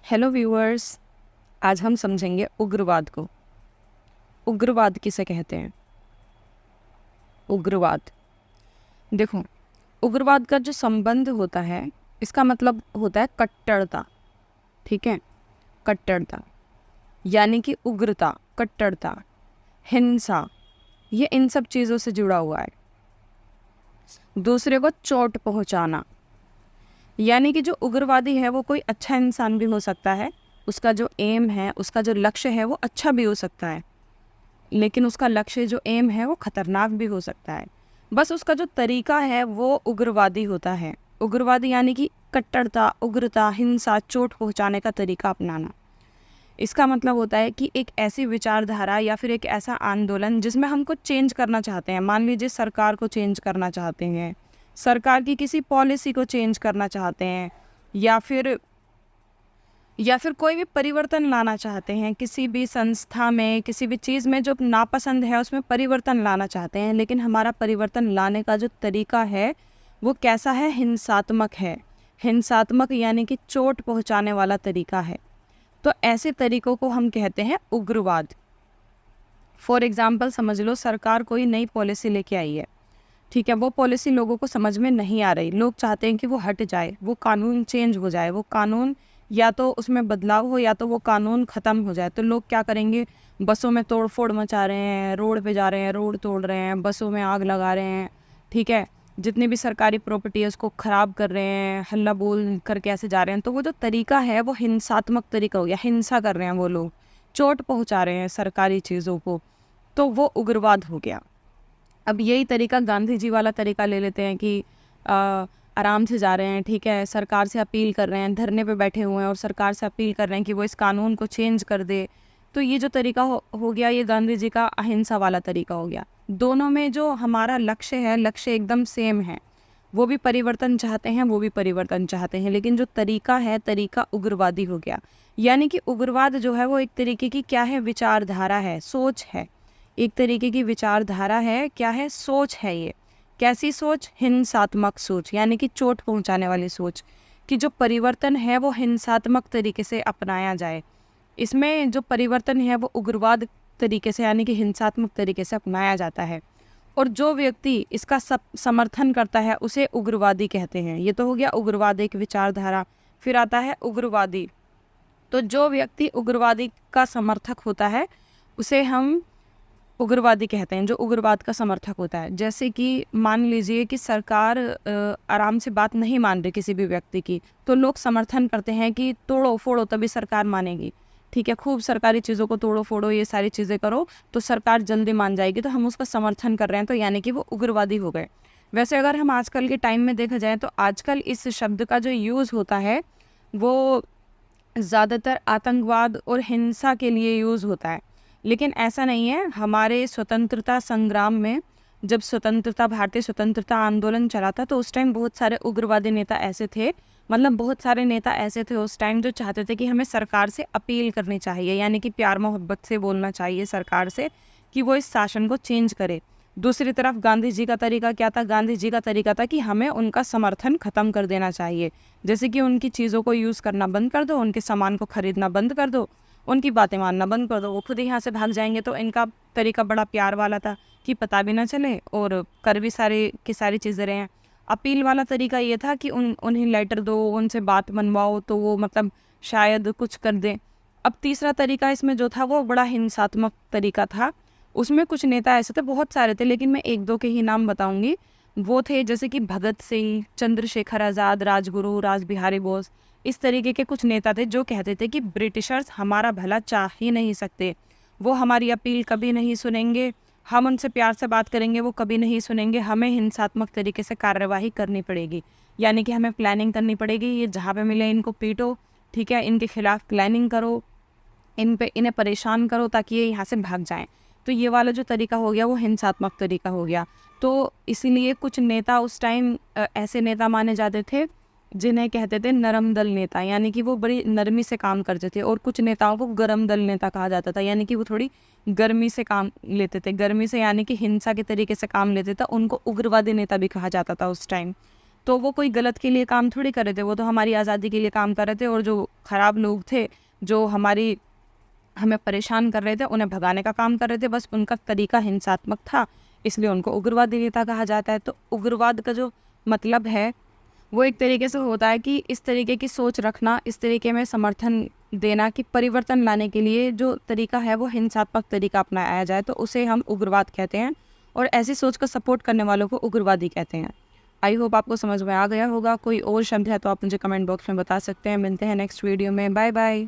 Hello viewers. आज हम समझेंगे उग्रवाद को। उग्रवाद किसे कहते हैं? उग्रवाद, देखो, उग्रवाद का जो संबंध होता है इसका मतलब होता है कट्टरता। ठीक है, कट्टरता यानी कि उग्रता, कट्टरता, हिंसा, ये इन सब चीज़ों से जुड़ा हुआ है। दूसरे को चोट पहुंचाना, यानी कि जो उग्रवादी है वो कोई अच्छा इंसान भी हो सकता है, उसका जो एम है, उसका जो लक्ष्य है वो अच्छा भी हो सकता है, लेकिन उसका लक्ष्य जो एम है वो खतरनाक भी हो सकता है। बस उसका जो तरीका है वो उग्रवादी होता है। उग्रवादी यानी कि कट्टरता, उग्रता, हिंसा, चोट पहुंचाने का तरीका अपनाना। इसका मतलब होता है कि एक ऐसी विचारधारा या फिर एक ऐसा आंदोलन जिसमें हम कुछ चेंज करना चाहते हैं। मान लीजिए सरकार को चेंज करना चाहते हैं, सरकार की किसी पॉलिसी को चेंज करना चाहते हैं, या फिर कोई भी परिवर्तन लाना चाहते हैं, किसी भी संस्था में, किसी भी चीज़ में जो नापसंद है उसमें परिवर्तन लाना चाहते हैं। लेकिन हमारा परिवर्तन लाने का जो तरीका है वो कैसा है? हिंसात्मक है। हिंसात्मक यानी कि चोट पहुंचाने वाला तरीका है। तो ऐसे तरीकों को हम कहते हैं उग्रवाद। फॉर एग्जाम्पल समझ लो, सरकार कोई नई पॉलिसी लेके आई है, ठीक है, वो पॉलिसी लोगों को समझ में नहीं आ रही, लोग चाहते हैं कि वो हट जाए, वो कानून चेंज हो जाए, वो कानून या तो उसमें बदलाव हो या तो वो कानून ख़त्म हो जाए। तो लोग क्या करेंगे? बसों में तोड़ फोड़ मचा रहे हैं, रोड पे जा रहे हैं, रोड तोड़ रहे हैं, बसों में आग लगा रहे हैं, ठीक है, जितनी भी सरकारी प्रॉपर्टी है उसको ख़राब कर रहे हैं, हल्ला बोल करके ऐसे जा रहे हैं। तो वो जो तरीका है वो हिंसात्मक तरीका हो गया, हिंसा कर रहे हैं वो लोग, चोट पहुँचा रहे हैं सरकारी चीज़ों को, तो वो उग्रवाद हो गया। अब यही तरीका गांधी जी वाला तरीका ले लेते हैं कि आराम से जा रहे हैं, ठीक है, सरकार से अपील कर रहे हैं, धरने पे बैठे हुए हैं और सरकार से अपील कर रहे हैं कि वो इस कानून को चेंज कर दे। तो ये जो तरीका हो गया, ये गांधी जी का अहिंसा वाला तरीका हो गया। दोनों में जो हमारा लक्ष्य है, लक्ष्य एकदम सेम है। वो भी परिवर्तन चाहते हैं, वो भी परिवर्तन चाहते हैं, लेकिन जो तरीका है, तरीका उग्रवादी हो गया। यानी कि उग्रवाद जो है वो एक तरीके की क्या है? विचारधारा है, सोच है, एक तरीके की विचारधारा है। क्या है? सोच है। ये कैसी सोच? हिंसात्मक सोच, यानी कि चोट पहुंचाने वाली सोच, कि जो परिवर्तन है वो हिंसात्मक तरीके से अपनाया जाए। इसमें जो परिवर्तन है वो उग्रवाद तरीके से यानी कि हिंसात्मक तरीके से अपनाया जाता है। और जो व्यक्ति इसका समर्थन करता है उसे उग्रवादी कहते हैं। ये तो हो गया उग्रवाद, एक विचारधारा। फिर आता है उग्रवादी। तो जो व्यक्ति उग्रवादी का समर्थक होता है उसे हम उग्रवादी कहते हैं, जो उग्रवाद का समर्थक होता है। जैसे कि मान लीजिए कि सरकार आराम से बात नहीं मान रही किसी भी व्यक्ति की, तो लोग समर्थन करते हैं कि तोड़ो फोड़ो तभी सरकार मानेगी, ठीक है, खूब सरकारी चीज़ों को तोड़ो फोड़ो, ये सारी चीज़ें करो तो सरकार जल्दी मान जाएगी, तो हम उसका समर्थन कर रहे हैं, तो यानी कि वो उग्रवादी हो गए। वैसे अगर हम आजकल के टाइम में देखा जाए तो आजकल इस शब्द का जो यूज़ होता है वो ज़्यादातर आतंकवाद और हिंसा के लिए यूज़ होता है। लेकिन ऐसा नहीं है। हमारे स्वतंत्रता संग्राम में जब भारतीय स्वतंत्रता आंदोलन चला था तो उस टाइम बहुत सारे उग्रवादी नेता ऐसे थे, मतलब बहुत सारे नेता ऐसे थे उस टाइम जो चाहते थे कि हमें सरकार से अपील करनी चाहिए, यानी कि प्यार मोहब्बत से बोलना चाहिए सरकार से कि वो इस शासन को चेंज करे। दूसरी तरफ गांधी जी का तरीका क्या था? गांधी जी का तरीका था कि हमें उनका समर्थन ख़त्म कर देना चाहिए, जैसे कि उनकी चीज़ों को यूज़ करना बंद कर दो, उनके सामान को ख़रीदना बंद कर दो, उनकी बातें मानना बंद कर दो, वो खुद ही यहाँ से भाग जाएंगे। तो इनका तरीका बड़ा प्यार वाला था कि पता भी ना चले और कर भी सारी चीज़ें रहे हैं। अपील वाला तरीका ये था कि उन्हें लेटर दो, उनसे बात मनवाओ तो वो मतलब शायद कुछ कर दें। अब तीसरा तरीका इसमें जो था वो बड़ा हिंसात्मक तरीका था। उसमें कुछ नेता ऐसे थे, बहुत सारे थे, लेकिन मैं एक दो के ही नाम बताऊंगी। वो थे जैसे कि भगत सिंह, चंद्रशेखर आज़ाद, राजगुरु, रासबिहारी बोस। इस तरीके के कुछ नेता थे जो कहते थे कि ब्रिटिशर्स हमारा भला चाह ही नहीं सकते, वो हमारी अपील कभी नहीं सुनेंगे, हम उनसे प्यार से बात करेंगे वो कभी नहीं सुनेंगे, हमें हिंसात्मक तरीके से कार्यवाही करनी पड़ेगी, यानी कि हमें प्लानिंग करनी पड़ेगी, ये जहाँ पे मिले इनको पीटो, ठीक है, इनके खिलाफ प्लानिंग करो, इन्हें परेशान करो ताकि ये यहाँ से भाग जाएं। तो ये वाला जो तरीका हो गया वो हिंसात्मक तरीका हो गया। तो इसीलिए कुछ नेता उस टाइम ऐसे नेता माने जाते थे जिन्हें कहते थे नरम दल नेता, यानी कि वो बड़ी नरमी से काम करते थे। और कुछ नेताओं को गरम दल नेता कहा जाता था, यानी कि वो थोड़ी गर्मी से काम लेते थे, गर्मी से यानी कि हिंसा के तरीके से काम लेते थे, उनको उग्रवादी नेता भी कहा जाता था उस टाइम। तो वो कोई गलत के लिए काम थोड़ी कर रहे थे, वो तो हमारी आज़ादी के लिए काम कर रहे थे। और जो ख़राब लोग थे, जो हमें परेशान कर रहे थे, उन्हें भगाने का काम कर रहे थे। बस उनका तरीका हिंसात्मक था, इसलिए उनको उग्रवादी नेता कहा जाता है। तो उग्रवाद का जो मतलब है वो एक तरीके से होता है कि इस तरीके की सोच रखना, इस तरीके में समर्थन देना कि परिवर्तन लाने के लिए जो तरीका है वो हिंसात्मक तरीका अपनाया जाए, तो उसे हम उग्रवाद कहते हैं। और ऐसी सोच का सपोर्ट करने वालों को उग्रवादी कहते हैं। आई होप आपको समझ में आ गया होगा। कोई और शब्द है तो आप मुझे कमेंट बॉक्स में बता सकते हैं। मिलते हैं नेक्स्ट वीडियो में। Bye bye.